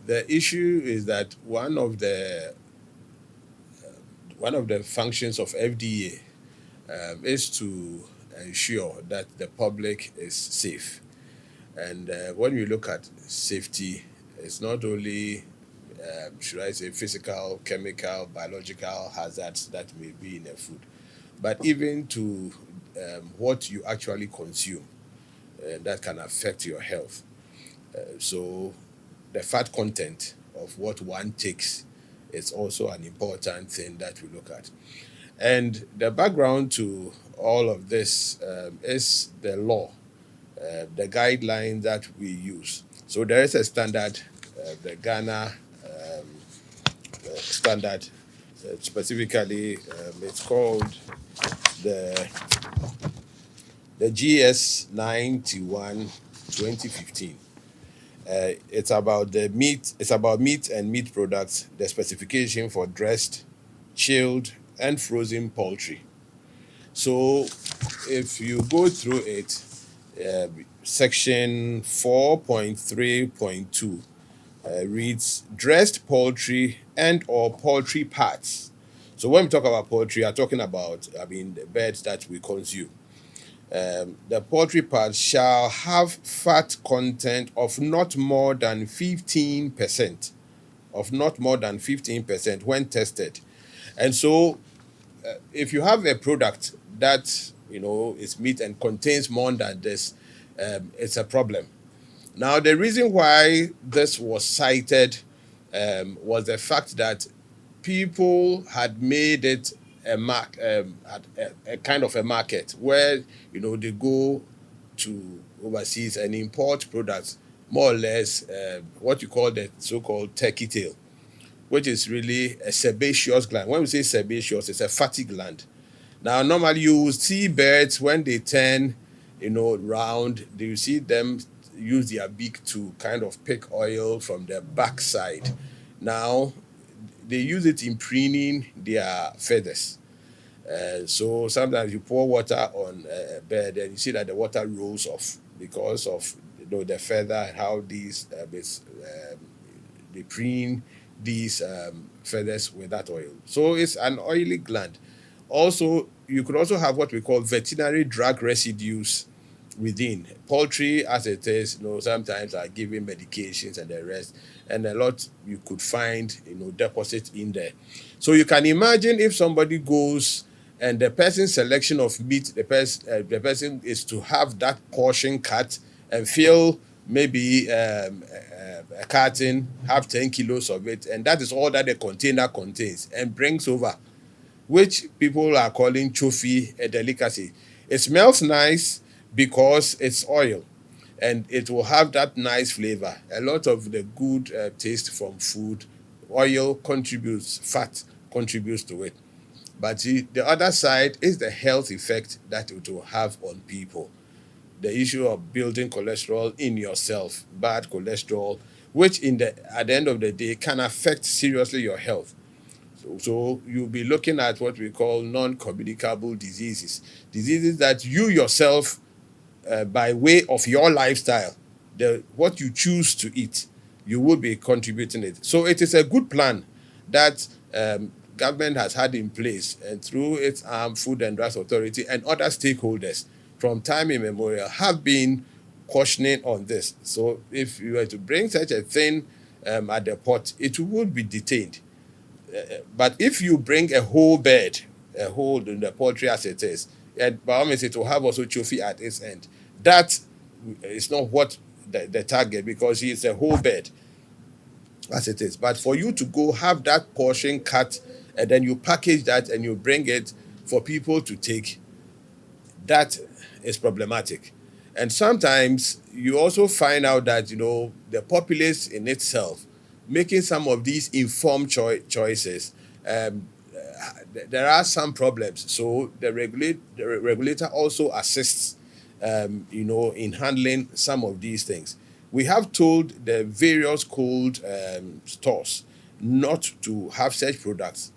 The issue is that one of the functions of FDA is to ensure that the public is safe. And when you look at safety, it's not only should I say physical, chemical, biological hazards that may be in a food, but even to what you actually consume that can affect your health. So the fat content of what one takes is also an important thing that we look at. And the background to all of this is the law, the guidelines that we use. So there is a standard, the Ghana standard, specifically, it's called the GS 91 2015. It's about the meat. It's about meat and meat products. The specification for dressed, chilled, and frozen poultry. So, if you go through it, section 4.3.2 reads dressed poultry and or poultry parts. So when we talk about poultry, we are talking about, the birds that we consume. The poultry parts shall have fat content of not more than 15%, when tested. And so if you have a product that is meat and contains more than this, it's a problem. Now, the reason why this was cited was the fact that people had made it a kind of a market where they go to overseas and import products, more or less what you call the so-called turkey tail, which is really a sebaceous gland. When we say sebaceous, it's a fatty gland. Now, normally you will see birds when they turn, round, you see them use their beak to kind of pick oil from their backside. Now, they use it in preening their feathers. So sometimes you pour water on a bird and you see that the water rolls off because of the feather and how these they preen these feathers with that oil. So it's an oily gland. Also, you could also have what we call veterinary drug residues within poultry, as it is. Sometimes are giving medications and the rest, and a lot you could find deposit in there. So you can imagine if somebody goes and the person's selection of meat, the person is to have that portion cut and fill maybe a carton, have 10 kilos of it, and that is all that the container contains, and brings over, which people are calling Tsofi, a delicacy. It smells nice because it's oil and it will have that nice flavor. A lot of the good taste from food, oil contributes, fat contributes to it. But the other side is the health effect that it will have on people. The issue of building cholesterol in yourself, bad cholesterol, which at the end of the day can affect seriously your health. So you'll be looking at what we call non-communicable diseases that you yourself, by way of your lifestyle, what you choose to eat, you will be contributing it. So it is a good plan that government has had in place, and through its Food and Drugs Authority and other stakeholders from time immemorial have been cautioning on this. So if you were to bring such a thing at the port, it would be detained. But if you bring a whole bird, a whole in the poultry as it is, and by all means it will have also trophy at its end. That is not what the target, because it's a whole bird as it is. But for you to go have that portion cut and then you package that and you bring it for people to take, that is problematic. And sometimes you also find out that the populace in itself making some of these informed choices, there are some problems. So the regulator also assists, in handling some of these things. We have told the various cold stores not to have such products.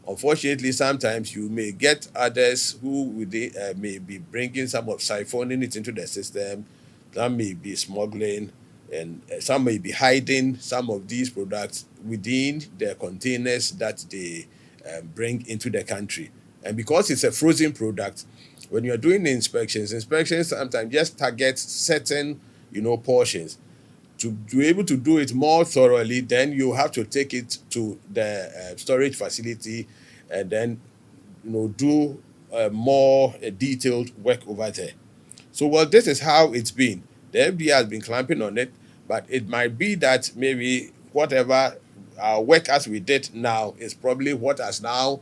Unfortunately, sometimes you may get others who may be bringing some of siphoning it into the system. That may be smuggling. And some may be hiding some of these products within the containers that they bring into the country. And because it's a frozen product, when you're doing the inspections sometimes just target certain, portions. To be able to do it more thoroughly, then you have to take it to the storage facility and then, do more detailed work over there. So, well, this is how it's been. The FDA has been clamping on it, but it might be that maybe whatever work as we did now is probably what has now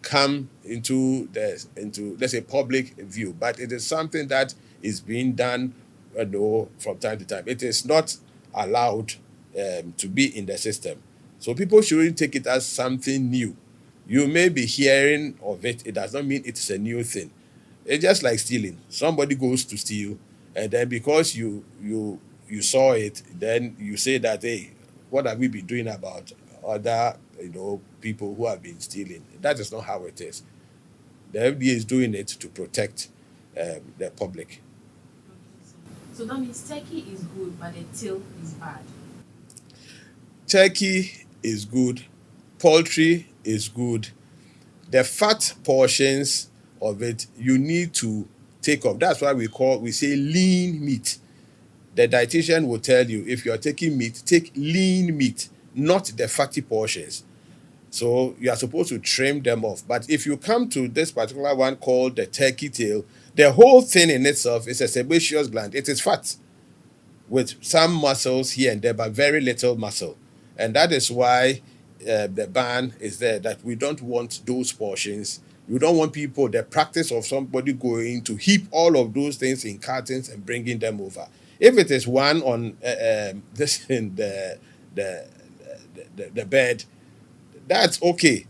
come into let's say public view. But it is something that is being done, from time to time. It is not allowed to be in the system, so people shouldn't take it as something new. You may be hearing of it; it does not mean it is a new thing. It's just like stealing. Somebody goes to steal, and then because you saw it, then you say that, hey, what have we been doing about other people who have been stealing? That is not how it is. The FDA is doing it to protect the public. So that means turkey is good, but the tail is bad. Turkey is good, poultry is good. The fat portions of it you need to take off. That's why we say lean meat. The dietitian will tell you, if you are taking meat, take lean meat, not the fatty portions. So you are supposed to trim them off. But if you come to this particular one called the turkey tail, the whole thing in itself is a sebaceous gland. It is fat with some muscles here and there, but very little muscle. And that is why the ban is there, that we don't want those portions. We don't want people, the practice of somebody going to heap all of those things in cartons and bringing them over. If it is one on this in the, the bed, that's okay.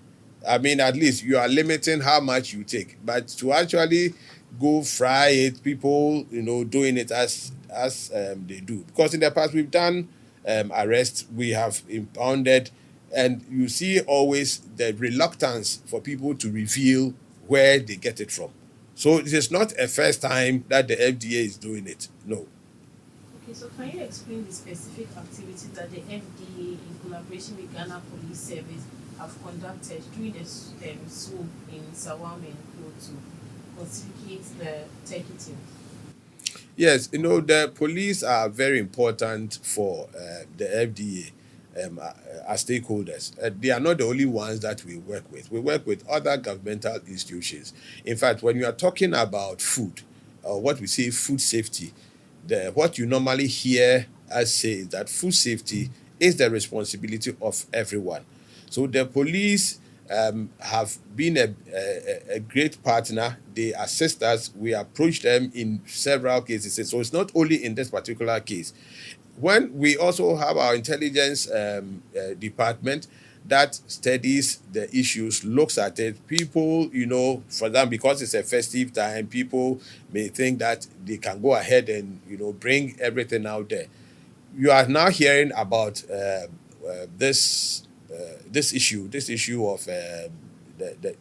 I mean, at least you are limiting how much you take. But to actually go fry it, people, doing it as they do. Because in the past we've done arrests, we have impounded, and you see always the reluctance for people to reveal where they get it from. So it is not a first time that the FDA is doing it. No. Okay, so can you explain the specific activities that the FDA, in collaboration with Ghana Police Service, have conducted during the swoop in Sawam and Kro to classificate the turkey tail? Yes, the police are very important for the FDA as stakeholders. They are not the only ones that we work with. We work with other governmental institutions. In fact, when you are talking about food, what we say food safety, what you normally hear us say is that food safety is the responsibility of everyone. So the police have been a great partner. They assist us. We approach them in several cases. So it's not only in this particular case. When we also have our intelligence department that studies the issues, looks at it, people, for them, because it's a festive time, people may think that they can go ahead and, bring everything out there. You are now hearing about this this issue of the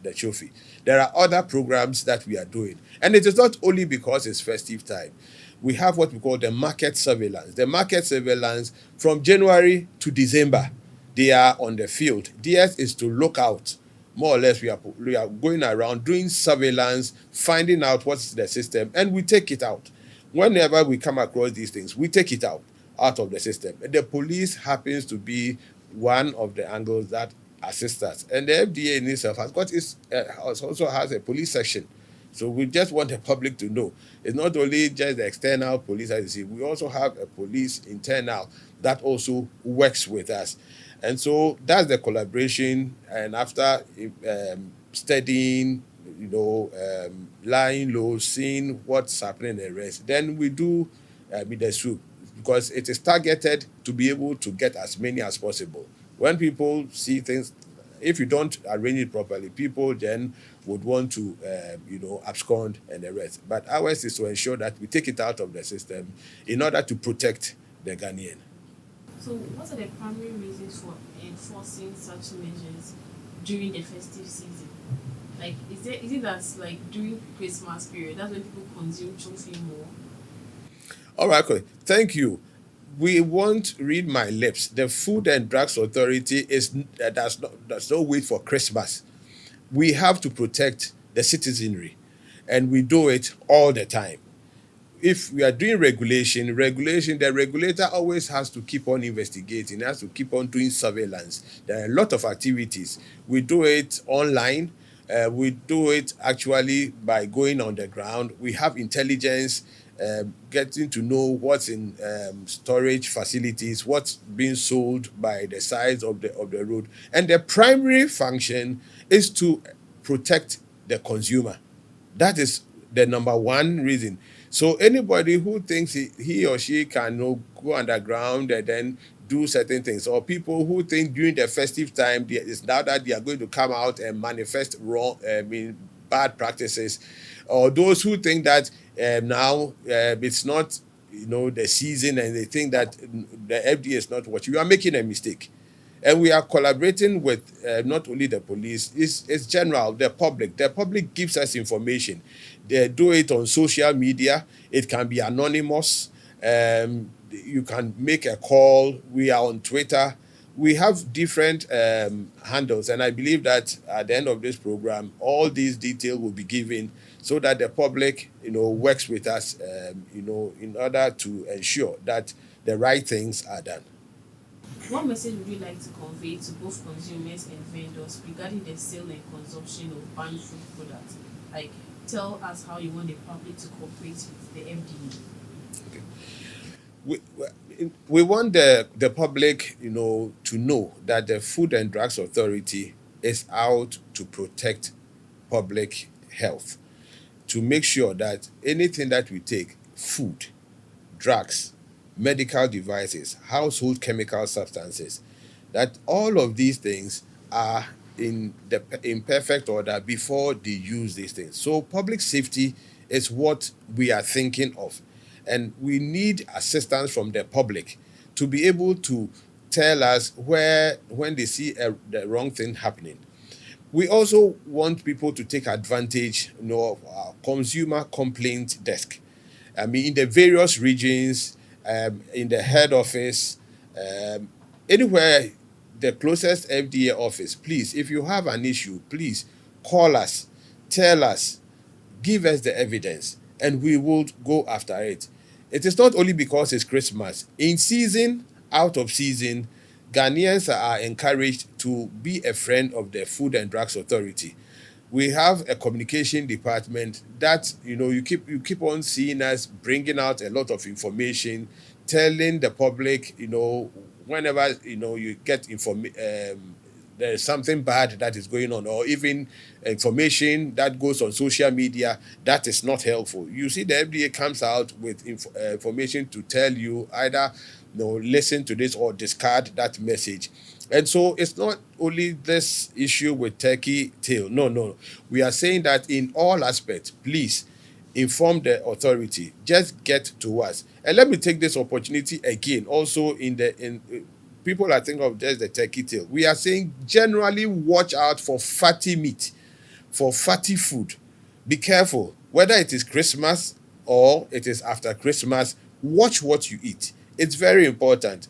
Tsofi. There are other programs that we are doing, and it is not only because it's festive time. We have what we call the market surveillance. The market surveillance from January to December, they are on the field. DS is to look out. More or less, we are going around doing surveillance, finding out what's the system, and we take it out. Whenever we come across these things, we take it out of the system. The police happens to be one of the angles that assist us, and the FDA in itself also has a police section. So we just want the public to know it's not only just the external police agency. We also have a police internal that also works with us, and so that's the collaboration. And after studying, lying low, seeing what's happening in the rest, then we do with the swoop, because it is targeted to be able to get as many as possible. When people see things, if you don't arrange it properly, people then would want to, abscond and the rest. But ours is to ensure that we take it out of the system in order to protect the Ghanaian. So, what are the primary reasons for enforcing such measures during the festive season? Like, is it that like during Christmas period, that's when people consume trophy more? All right, okay. Thank you. We won't read my lips. The Food and Drugs Authority does not wait for Christmas. We have to protect the citizenry, and we do it all the time. If we are doing regulation, the regulator always has to keep on investigating, has to keep on doing surveillance. There are a lot of activities. We do it online. We do it actually by going on the ground. We have intelligence, getting to know what's in storage facilities, what's being sold by the sides of the road. And the primary function is to protect the consumer. That is the number one reason. So anybody who thinks he or she can, go underground and then do certain things, or people who think during the festive time it's now that they are going to come out and manifest wrong, bad practices, or those who think that now it's not, the season, and they think that the FDA is not watching, you are making a mistake. And we are collaborating with not only the police, it's general, the public gives us information. They do it on social media. It can be anonymous. You can make a call. We are on Twitter. We have different handles, and I believe that at the end of this program all these details will be given, so that the public, works with us, in order to ensure that the right things are done. What message would you like to convey to both consumers and vendors regarding the sale and consumption of banned food products? Like, tell us how you want the public to cooperate with the FDA. We want the public, to know that the Food and Drugs Authority is out to protect public health, to make sure that anything that we take, food, drugs, medical devices, household chemical substances, that all of these things are in perfect order before they use these things. So public safety is what we are thinking of, and we need assistance from the public to be able to tell us where when they see the wrong thing happening. We also want people to take advantage, of our consumer complaint desk. I mean, in the various regions, in the head office, um, anywhere, the closest FDA office, please, if you have an issue, please call us, tell us, give us the evidence, and we will go after it. It is not only because it's Christmas. In season, out of season, Ghanaians are encouraged to be a friend of the Food and Drugs Authority. We have a communication department that, you keep on seeing us bringing out a lot of information, telling the public, whenever you get there is something bad that is going on, or even information that goes on social media that is not helpful. You see, the FDA comes out with information to tell you either, listen to this or discard that message. And so it's not only this issue with turkey tail. No, no. We are saying that in all aspects, please inform the authority. Just get to us. And let me take this opportunity again. Also, in people are thinking of just the turkey tail. We are saying generally watch out for fatty meat, for fatty food. Be careful whether it is Christmas or it is after Christmas. Watch what you eat. It's very important.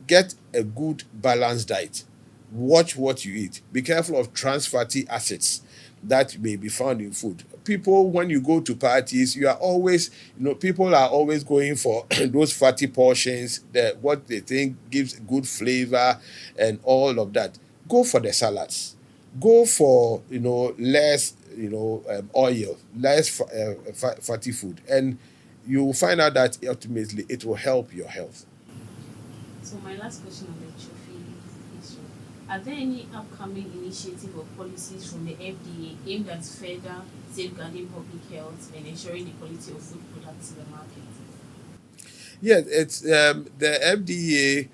Get a good balanced diet. Watch what you eat. Be careful of trans fatty acids that may be found in food. People, when you go to parties, you are always, people are always going for those fatty portions, that what they think gives good flavor and all of that. Go for the salads. Go for, less, oil, less fatty food, and you will find out that ultimately it will help your health. So my last question on the Tsofi issue: are there any upcoming initiative or policies from the FDA aimed at further safeguarding public health and ensuring the quality of food products in the market? Yes, it's the FDA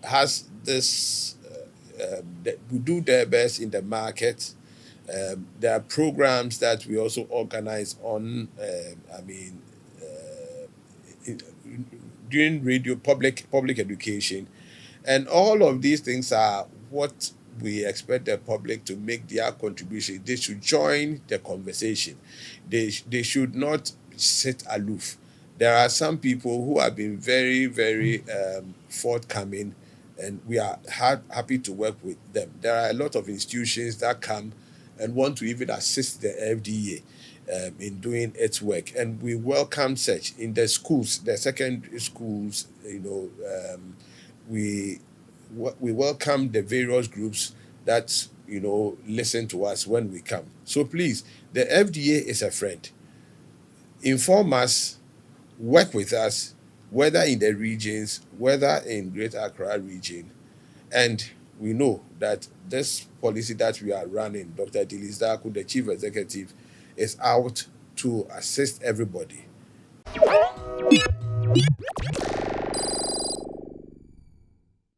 has this. That we do their best in the market. There are programs that we also organize on. In- Doing radio, public education, and all of these things are what we expect the public to make their contribution. They should join the conversation. They should not sit aloof. There are some people who have been very, very forthcoming, and we are happy to work with them. There are a lot of institutions that come and want to even assist the FDA in doing its work, and we welcome such in the schools, the secondary schools. We we welcome the various groups that listen to us when we come. So please, the FDA is a friend. Inform us, work with us, whether in the regions, whether in Greater Accra region, and we know that this policy that we are running, Dr. Dilizaku, the chief executive, is out to assist everybody.